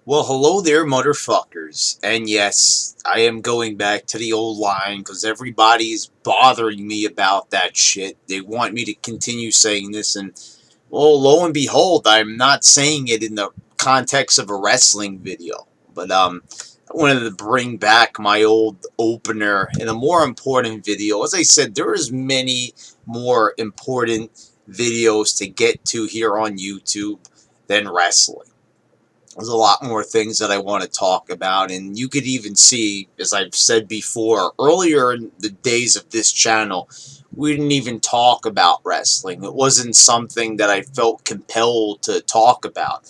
Well, hello there, motherfuckers. And yes, I am going back to the old line because everybody's bothering me about that shit. They want me to continue saying this, and well, lo and behold, I'm not saying it in the context of a wrestling video. But I wanted to bring back my old opener in a more important video. As I said, there is many more important videos to get to here on YouTube than wrestling. There's a lot more things that I want to talk about, and you could even see, as I've said before, earlier in the days of this channel, we didn't even talk about wrestling. It wasn't something that I felt compelled to talk about.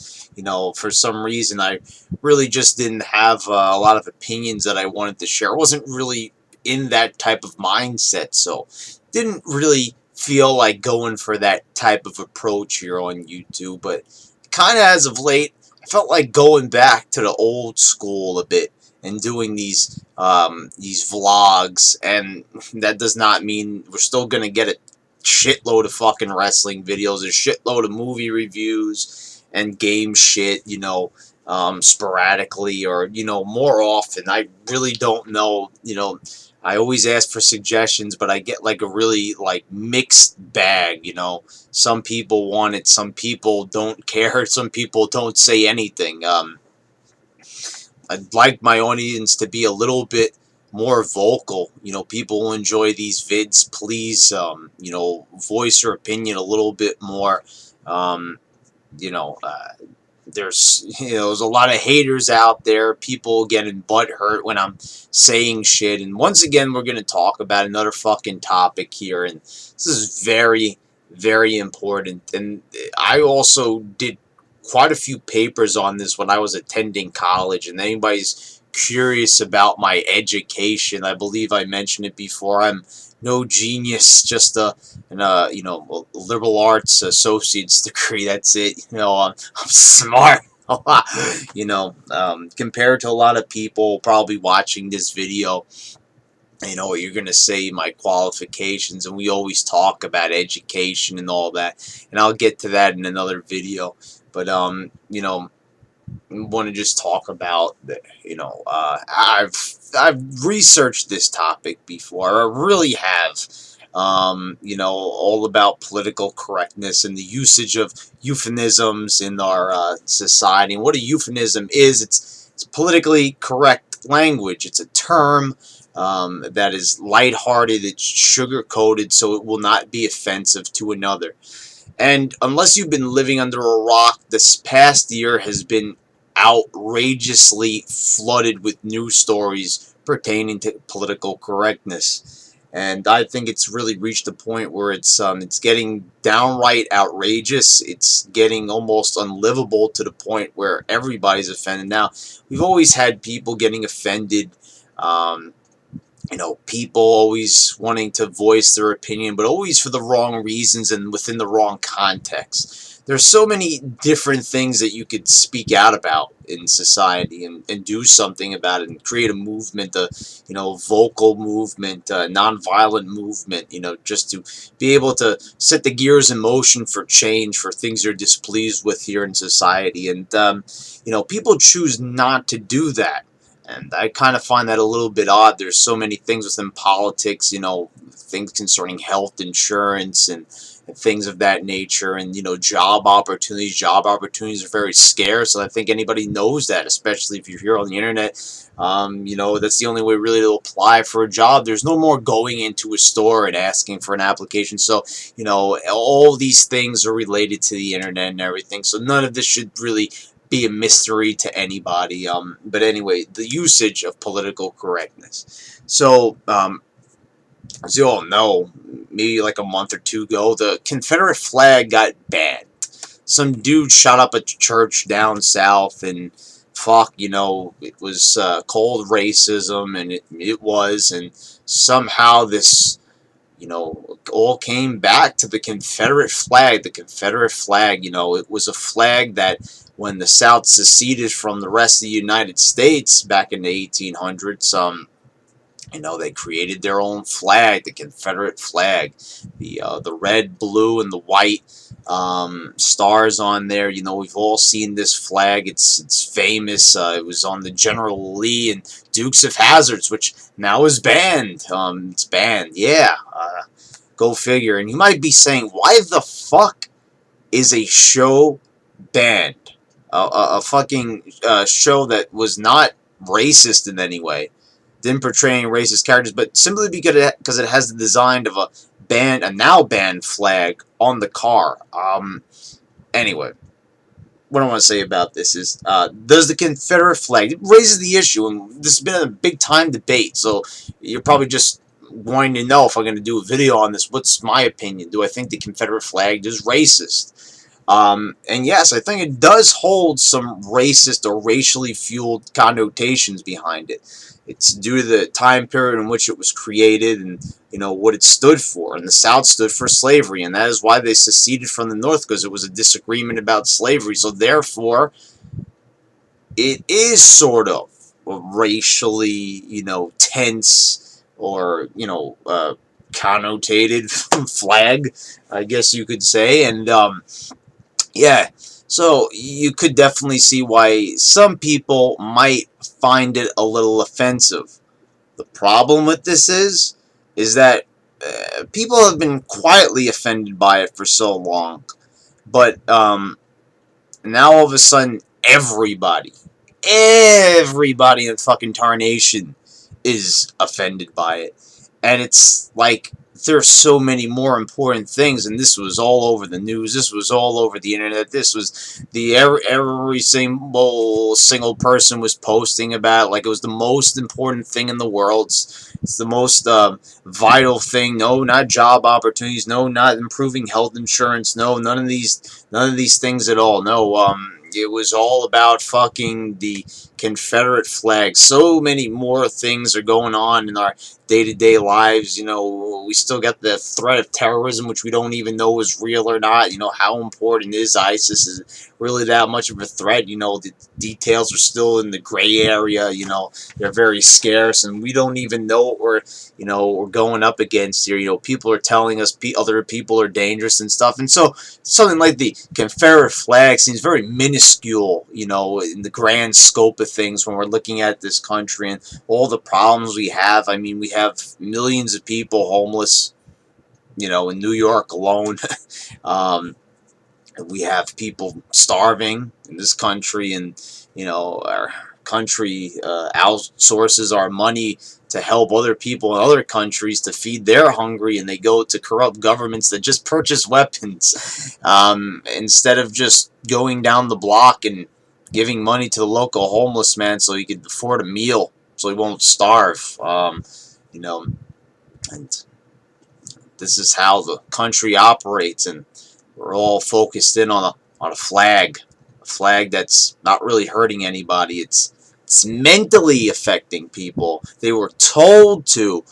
For some reason, I really just didn't have a lot of opinions that I wanted to share. I wasn't really in that type of mindset, so didn't really feel like going for that type of approach here on YouTube, but kind of as of late, I felt like going back to the old school a bit and doing these vlogs, and that does not mean we're still gonna get a shitload of fucking wrestling videos, a shitload of movie reviews and game shit, sporadically or more often. I really don't know, I always ask for suggestions, but I get like a really like mixed bag. Some people want it, some people don't care, some people don't say anything. I'd like my audience to be a little bit more vocal. People who enjoy these vids, please, voice your opinion a little bit more. Um, you know, uh, there's a lot of haters out there, people getting butt hurt when I'm saying shit. And once again, we're going to talk about another fucking topic here, and this is very, very important. And I also did quite a few papers on this when I was attending college, and anybody's curious about my education, I believe I mentioned it before, I'm no genius, just a liberal arts associate's degree. That's it. I'm smart. Compared to a lot of people probably watching this video, you're going to say my qualifications, and we always talk about education and all that, and I'll get to that in another video. But want to just talk about I've researched this topic before. I really have. All about political correctness and the usage of euphemisms in our society. And what a euphemism is, it's politically correct language. It's a term that is lighthearted, it's sugar coated, so it will not be offensive to another. And unless you've been living under a rock, this past year has been outrageously flooded with news stories pertaining to political correctness. And I think it's really reached a point where it's getting downright outrageous. It's getting almost unlivable to the point where everybody's offended. Now, we've always had people getting offended. Um, people always wanting to voice their opinion, but always for the wrong reasons and within the wrong context. There's so many different things that you could speak out about in society and do something about it and create a movement, vocal movement, a nonviolent movement, just to be able to set the gears in motion for change, for things you're displeased with here in society. And, people choose not to do that. And I kind of find that a little bit odd. There's so many things within politics, things concerning health insurance and things of that nature, and job opportunities. Job opportunities are very scarce, and I think anybody knows that, especially if you're here on the internet. That's the only way really to apply for a job. There's no more going into a store and asking for an application. So, all these things are related to the internet and everything. So none of this should really be a mystery to anybody. But anyway, the usage of political correctness. So, as you all know, maybe like a month or two ago, the Confederate flag got banned. Some dude shot up a church down south, and fuck, it was called racism, and it was, and somehow this all came back to the Confederate flag. The Confederate flag, it was a flag that when the South seceded from the rest of the United States back in the 1800s, You know, they created their own flag, the Confederate flag, the red, blue, and the white stars on there. You know, we've all seen this flag. It's famous. It was on the General Lee and Dukes of Hazzards, which now is banned. It's banned. Yeah, go figure. And you might be saying, why the fuck is a show banned? A fucking show that was not racist in any way, didn't portray any racist characters, but simply because it has the design of a now banned flag on the car. Anyway, what I want to say about this is, does the Confederate flag, it raises the issue, and this has been a big time debate, so you're probably just wanting to know if I'm going to do a video on this. What's my opinion? Do I think the Confederate flag is racist? And yes, I think it does hold some racist or racially fueled connotations behind it. It's due to the time period in which it was created and, you know, what it stood for. And the South stood for slavery, and that is why they seceded from the North, because it was a disagreement about slavery. So therefore, it is sort of a racially, you know, tense or, you know, connotated flag, I guess you could say. And, yeah, so you could definitely see why some people might find it a little offensive. The problem with this is that people have been quietly offended by it for so long, but now all of a sudden everybody in fucking tarnation is offended by it, and it's like there's so many more important things, and this was all over the news, this was all over the internet, this was every single person was posting about it, like it was the most important thing in the world. It's the most vital thing. No, not job opportunities. No, not improving health insurance. No, none of these things at all. No, it was all about fucking the Confederate flag. So many more things are going on in our day-to-day lives. You know, we still got the threat of terrorism, which we don't even know is real or not. You know, how important is ISIS? Is really that much of a threat? You know, the details are still in the gray area. You know, they're very scarce, and we don't even know what we're going up against here. You know, people are telling us other people are dangerous and stuff, and so something like the Confederate flag seems very minuscule, you know, in the grand scope of things when we're looking at this country and all the problems we have. I mean, we have millions of people homeless, you know, in New York alone. um, we have people starving in this country, and, you know, our country outsources our money to help other people in other countries to feed their hungry, and they go to corrupt governments that just purchase weapons instead of just going down the block and giving money to the local homeless man so he could afford a meal, so he won't starve. You know, and this is how the country operates, and we're all focused in on a flag that's not really hurting anybody. It's mentally affecting people. They were told to.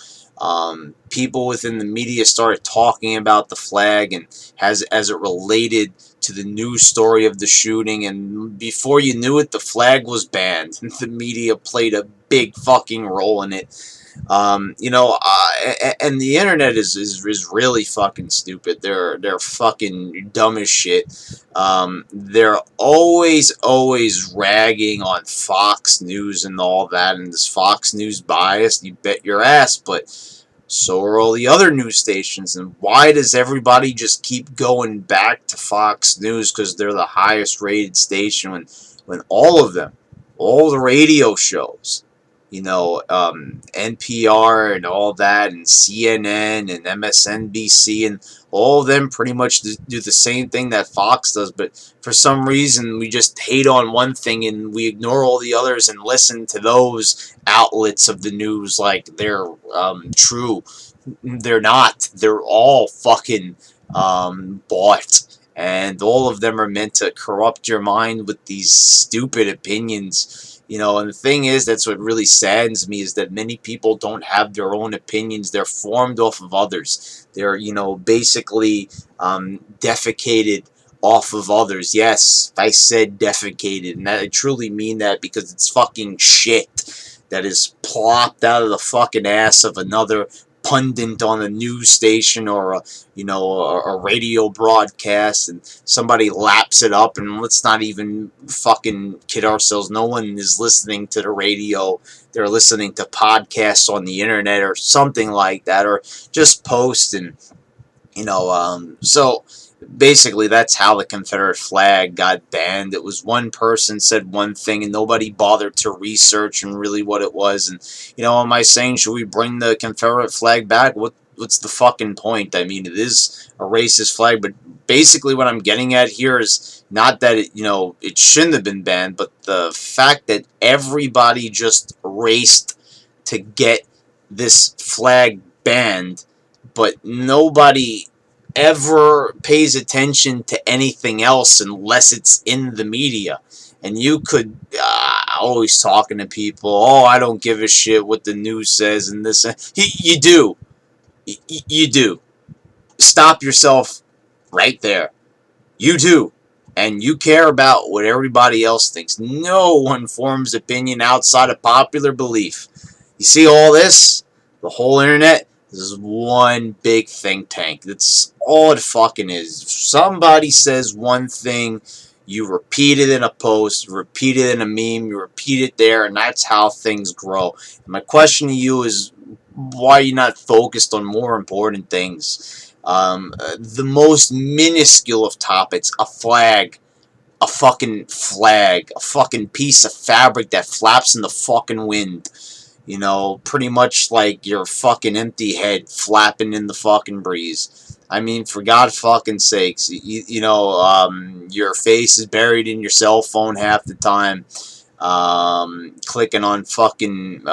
People within the media started talking about the flag and as it related to the news story of the shooting, and before you knew it, the flag was banned. The media played a big fucking role in it. You know, and the internet is really fucking stupid. They're fucking dumb as shit. They're always ragging on Fox News and all that, and this Fox News bias, you bet your ass, but so are all the other news stations. And why does everybody just keep going back to Fox News? Because they're the highest rated station, when all of them, all the radio shows, you know, NPR and all that, and CNN and MSNBC, and all of them pretty much do the same thing that Fox does, but for some reason we just hate on one thing and we ignore all the others and listen to those outlets of the news like they're true. They're not. They're all fucking bought, and all of them are meant to corrupt your mind with these stupid opinions. You know, and the thing is, that's what really saddens me, is that many people don't have their own opinions. They're formed off of others. They're, you know, basically defecated off of others. Yes, I said defecated, and I truly mean that, because it's fucking shit. that is plopped out of the fucking ass of another pundit on a news station or a radio broadcast, and somebody laps it up. And let's not even fucking kid ourselves, no one is listening to the radio, they're listening to podcasts on the internet or something like that, or just post. And so basically that's how the Confederate flag got banned. It was one person said one thing and nobody bothered to research and really what it was. And am I saying should we bring the Confederate flag back? What's the fucking point? I mean, it is a racist flag, but basically what I'm getting at here is not that it shouldn't have been banned, but the fact that everybody just raced to get this flag banned, but nobody ever pays attention to anything else unless it's in the media. And you could always talking to people, oh, I don't give a shit what the news says and this. You do. You do. Stop yourself right there. You do. And you care about what everybody else thinks. No one forms opinion outside of popular belief. You see all this? The whole internet? This is one big think tank. That's all it fucking is. If somebody says one thing, you repeat it in a post, you repeat it in a meme, you repeat it there, and that's how things grow. And my question to you is, why are you not focused on more important things? The most minuscule of topics, a flag, a fucking piece of fabric that flaps in the fucking wind. Pretty much like your fucking empty head flapping in the fucking breeze. I mean, for God fucking sakes, your face is buried in your cell phone half the time, clicking on fucking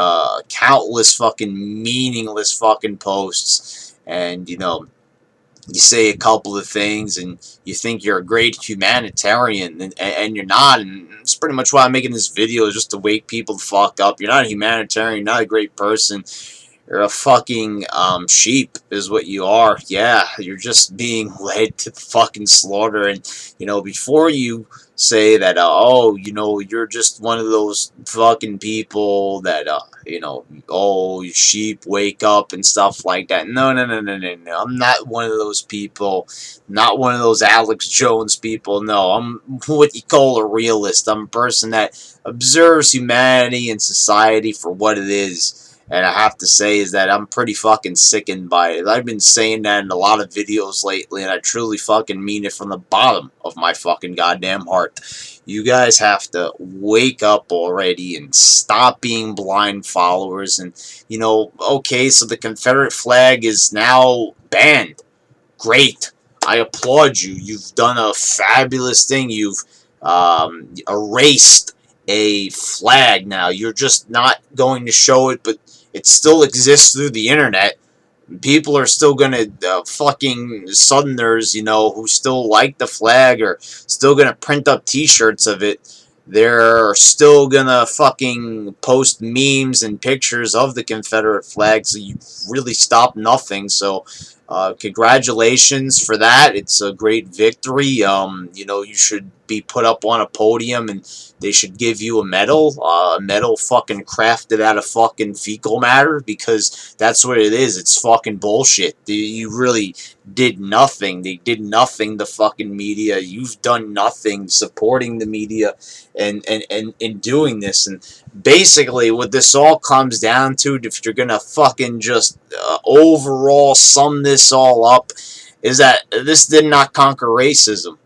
countless fucking meaningless fucking posts, and you say a couple of things and you think you're a great humanitarian, and you're not. And it's pretty much why I'm making this video, is just to wake people the fuck up. You're not a humanitarian, you're not a great person. You're a fucking sheep is what you are. Yeah, you're just being led to the fucking slaughter. And before you say that you're just one of those fucking people that oh, sheep, wake up and stuff like that. No. I'm not one of those people. Not one of those Alex Jones people. No, I'm what you call a realist. I'm a person that observes humanity and society for what it is. And I have to say is that I'm pretty fucking sickened by it. I've been saying that in a lot of videos lately, and I truly fucking mean it from the bottom of my fucking goddamn heart. You guys have to wake up already and stop being blind followers. And, okay, so the Confederate flag is now banned. Great. I applaud you. You've done a fabulous thing. You've erased a flag now. You're just not going to show it, but it still exists through the internet. People are still gonna fucking Southerners, who still like the flag, are still gonna print up T-shirts of it. They're still gonna fucking post memes and pictures of the Confederate flag. So you really stopped nothing. So congratulations for that. It's a great victory. You should be put up on a podium and they should give you a medal fucking crafted out of fucking fecal matter, because that's what it is. It's fucking bullshit. You really did nothing. They did nothing, the fucking media. You've done nothing supporting the media and in doing this. And basically what this all comes down to, if you're gonna fucking just overall sum this all up, is that this did not conquer racism.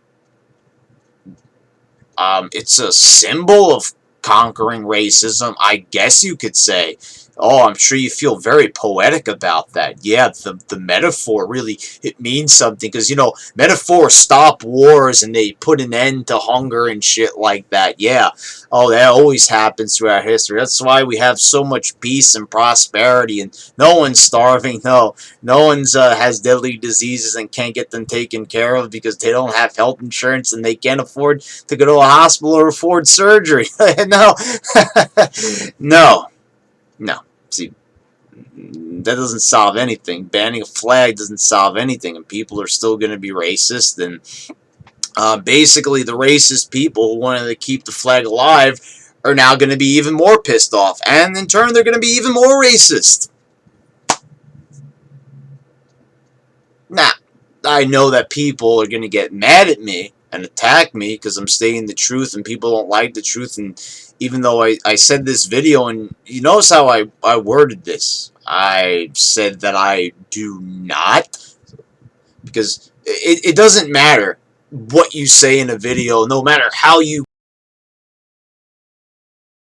It's a symbol of conquering racism, I guess you could say. Oh, I'm sure you feel very poetic about that. Yeah, the metaphor really, it means something, because, metaphors stop wars and they put an end to hunger and shit like that. Yeah, oh, that always happens throughout history. That's why we have so much peace and prosperity, and no one's starving. No one's has deadly diseases and can't get them taken care of because they don't have health insurance and they can't afford to go to a hospital or afford surgery. No, no. See, that doesn't solve anything. Banning a flag doesn't solve anything, and people are still going to be racist. And basically, the racist people who wanted to keep the flag alive are now going to be even more pissed off, and in turn they're going to be even more racist. Now, I know that people are going to get mad at me and attack me because I'm stating the truth and people don't like the truth. And even though I said this video, and you notice how I worded this, I said that I do not, because it doesn't matter what you say in a video, no matter how you